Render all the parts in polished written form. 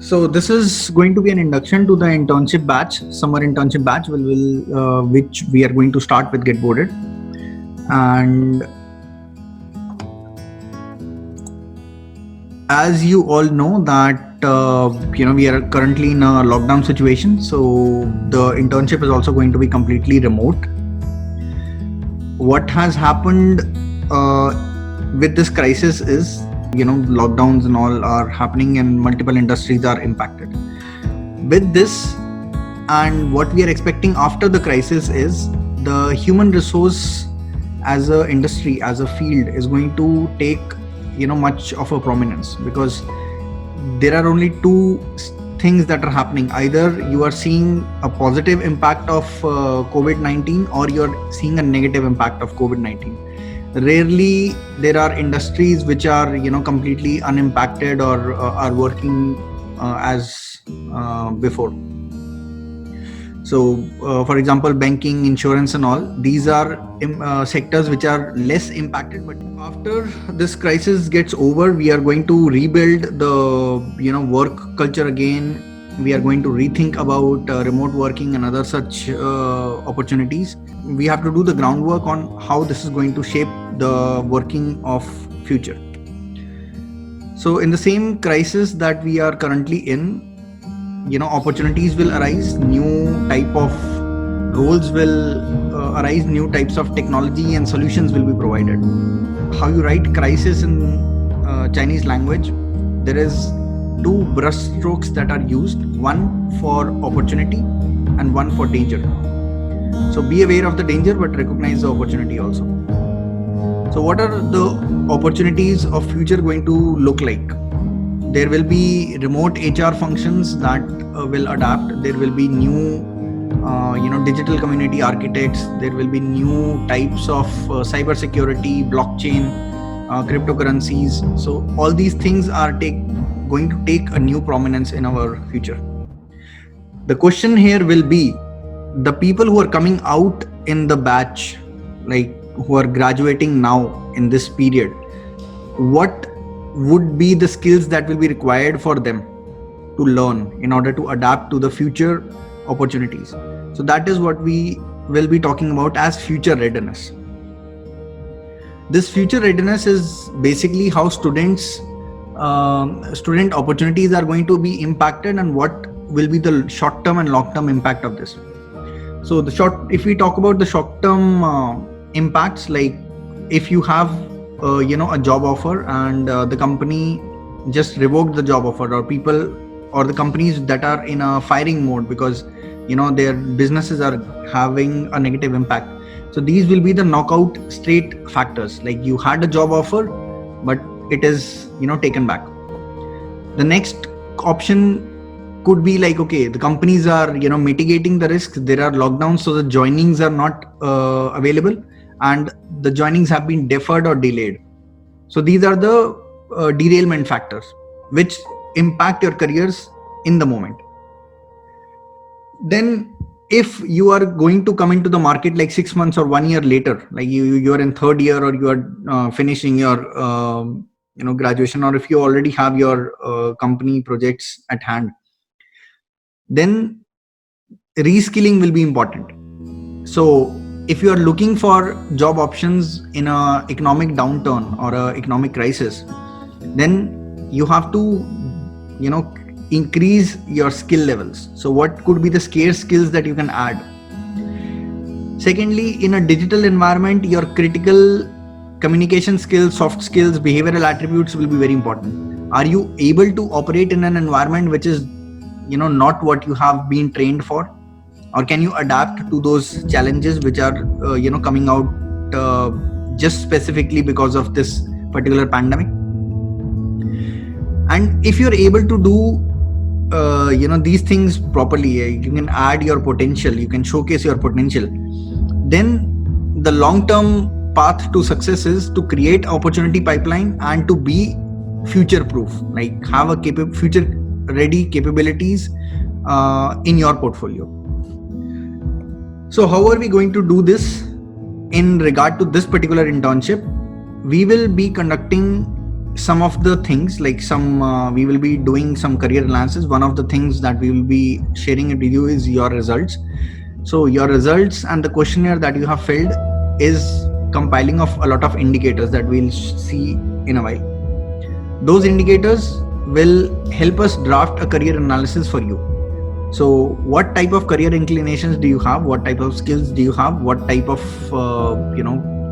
So this is going to be an induction to the internship batch, summer internship batch, which we are going to start with Getboarded. And as you all know that we are currently in a lockdown situation, so the internship is also going to be completely remote. What has happened with this crisis is, lockdowns and all are happening and multiple industries are impacted. With this, and what we are expecting after the crisis is the human resource as a industry, as a field, is going to take much of a prominence, because there are only two things that are happening. Either you are seeing a positive impact of COVID-19 or you're seeing a negative impact of COVID-19. Rarely there are industries which are completely unimpacted or are working as before. So for example, banking, insurance and all, these are sectors which are less impacted. But after this crisis gets over, we are going to rebuild the work culture again. We are going to rethink about remote working and other such opportunities. We have to do the groundwork on how this is going to shape the working of future. So in the same crisis that we are currently in, opportunities will arise, new type of roles will arise, new types of technology and solutions will be provided. How you write crisis in Chinese language, there is two brush strokes that are used, one for opportunity and one for danger. So be aware of the danger, but recognize the opportunity also. So what are the opportunities of future going to look like? There will be remote HR functions that will adapt. There will be new, digital community architects. There will be new types of cyber security, blockchain, cryptocurrencies. So all these things are going to take a new prominence in our future. The question here will be, the people who are coming out in the batch, like who are graduating now in this period, what would be the skills that will be required for them to learn in order to adapt to the future opportunities? So that is what we will be talking about as future readiness. This future readiness is basically how student opportunities are going to be impacted and what will be the short-term and long-term impact of this. So if we talk about the short-term impacts, like if you have a job offer and the company just revoked the job offer, or people or the companies that are in a firing mode because their businesses are having a negative impact. So these will be the knockout straight factors, like you had a job offer but it is taken back. The next option could be like, okay, the companies are mitigating the risks, there are lockdowns, so the joinings are not available and the joinings have been deferred or delayed. So these are the derailment factors which impact your careers in the moment. Then if you are going to come into the market like 6 months or 1 year later, like you are in third year or you are finishing your graduation, or if you already have your company projects at hand, then reskilling will be important. So if you are looking for job options in a economic downturn or a economic crisis, then you have to increase your skill levels. So what could be the scarce skills that you can add? Secondly, in a digital environment, your critical communication skills, soft skills, behavioral attributes will be very important. Are you able to operate in an environment which is not what you have been trained for? Or can you adapt to those challenges which are coming out just specifically because of this particular pandemic? And if you're able to do these things properly, you can add your potential, you can showcase your potential, then the long-term path to success is to create opportunity pipeline and to be future proof, like have a future ready capabilities in your portfolio. So how are we going to do this in regard to this particular internship? We will be conducting some of the things, like we will be doing some career analysis. One of the things that we will be sharing it with you is your results. So your results and the questionnaire that you have filled is compiling of a lot of indicators that we'll see in a while. Those indicators will help us draft a career analysis for you. So what type of career inclinations do you have? What type of skills do you have? What type of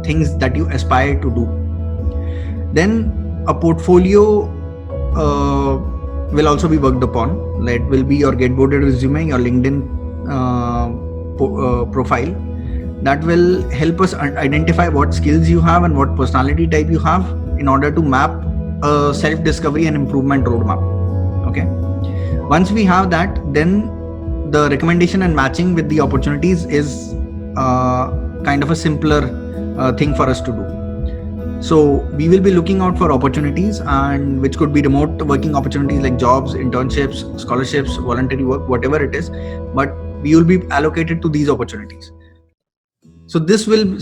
things that you aspire to do? Then a portfolio will also be worked upon. That will be your Getboarded resume, your LinkedIn profile. That will help us identify what skills you have and what personality type you have in order to map a self-discovery and improvement roadmap. Okay. Once we have that, then the recommendation and matching with the opportunities is kind of a simpler thing for us to do. So we will be looking out for opportunities, and which could be remote working opportunities like jobs, internships, scholarships, voluntary work, whatever it is, but we will be allocated to these opportunities. So this will be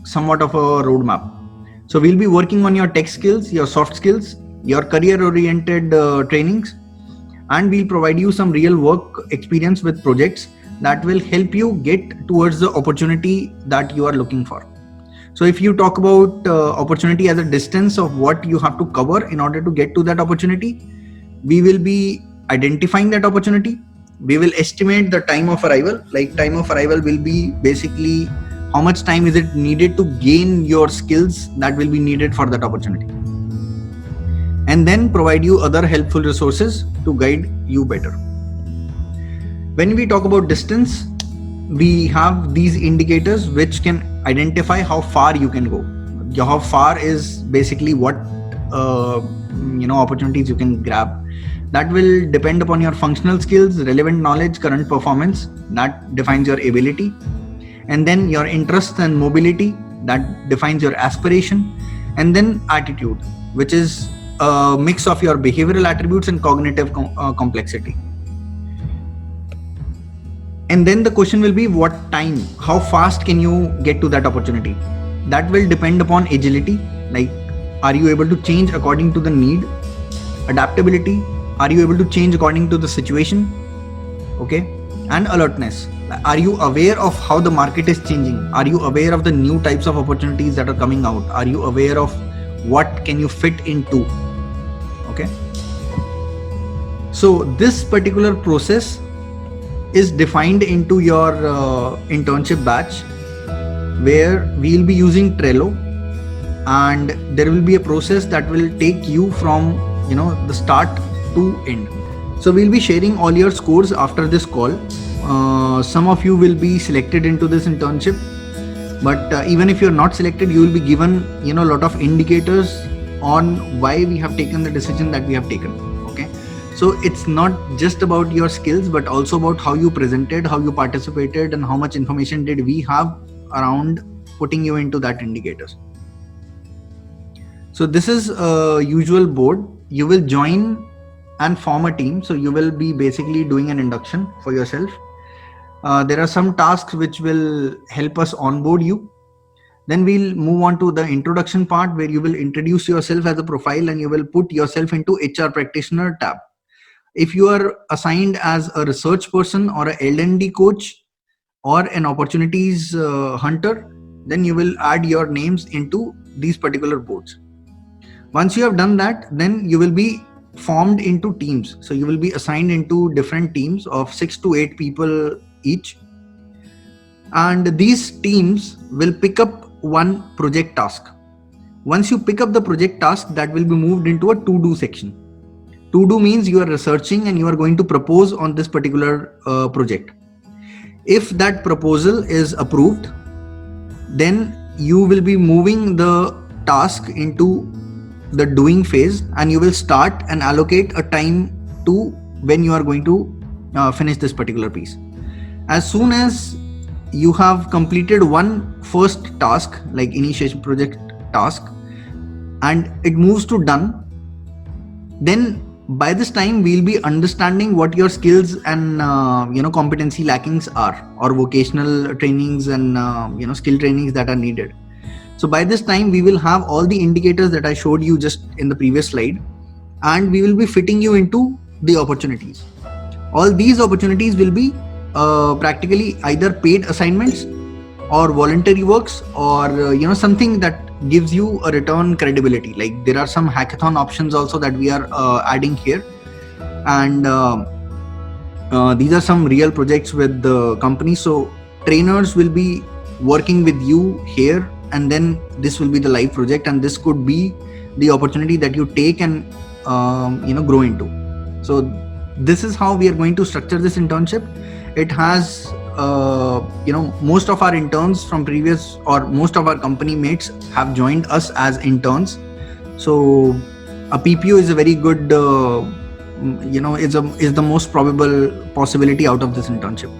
somewhat of a roadmap. So we'll be working on your tech skills, your soft skills, your career oriented trainings, and we'll provide you some real work experience with projects that will help you get towards the opportunity that you are looking for. So if you talk about opportunity as a distance of what you have to cover in order to get to that opportunity, we will be identifying that opportunity. We will estimate the time of arrival. Like time of arrival will be basically how much time is it needed to gain your skills that will be needed for that opportunity, and then provide you other helpful resources to guide you better. When we talk about distance, we have these indicators which can identify how far you can go. How far is basically what opportunities you can grab. That will depend upon your functional skills, relevant knowledge, current performance. That defines your ability. And then your interests and mobility. That defines your aspiration. And then attitude, which is a mix of your behavioral attributes and cognitive complexity. And then the question will be what time, how fast can you get to that opportunity? That will depend upon agility, like are you able to change according to the need, adaptability, are you able to change according to the situation, okay, and alertness. Are you aware of how the market is changing? Are you aware of the new types of opportunities that are coming out? Are you aware of what can you fit into? Okay. So this particular process is defined into your internship batch, where we will be using Trello, and there will be a process that will take you from the start to end. So we'll be sharing all your scores after this call. Some of you will be selected into this internship, but even if you're not selected, you will be given a lot of indicators on why we have taken the decision that we have taken. Okay. So it's not just about your skills, but also about how you presented, how you participated, and how much information did we have around putting you into that indicators. So this is a usual board. You will join and form a team. So you will be basically doing an induction for yourself. There are some tasks which will help us onboard you. Then we'll move on to the introduction part, where you will introduce yourself as a profile and you will put yourself into HR practitioner tab. If you are assigned as a research person or a L&D coach or an opportunities hunter, then you will add your names into these particular boards. Once you have done that, then you will be formed into teams. So you will be assigned into different teams of 6 to 8 people each. And these teams will pick up one project task. Once you pick up the project task, that will be moved into a to-do section. To-do means you are researching and you are going to propose on this particular project. If that proposal is approved, then you will be moving the task into the doing phase, and you will start and allocate a time to when you are going to finish this particular piece. As soon as you have completed one first task, like initiation project task, and it moves to done, then by this time we'll be understanding what your skills and competency lackings are, or vocational trainings and skill trainings that are needed. So by this time we will have all the indicators that I showed you just in the previous slide, and we will be fitting you into the opportunities. All these opportunities will be practically either paid assignments or voluntary works, or something that gives you a return credibility. Like there are some hackathon options also that we are adding here, and these are some real projects with the company. So trainers will be working with you here, and then this will be the live project, and this could be the opportunity that you take and grow into. So this is how we are going to structure this internship. It has most of our interns from previous, or most of our company mates have joined us as interns. So a PPO is a very good is the most probable possibility out of this internship.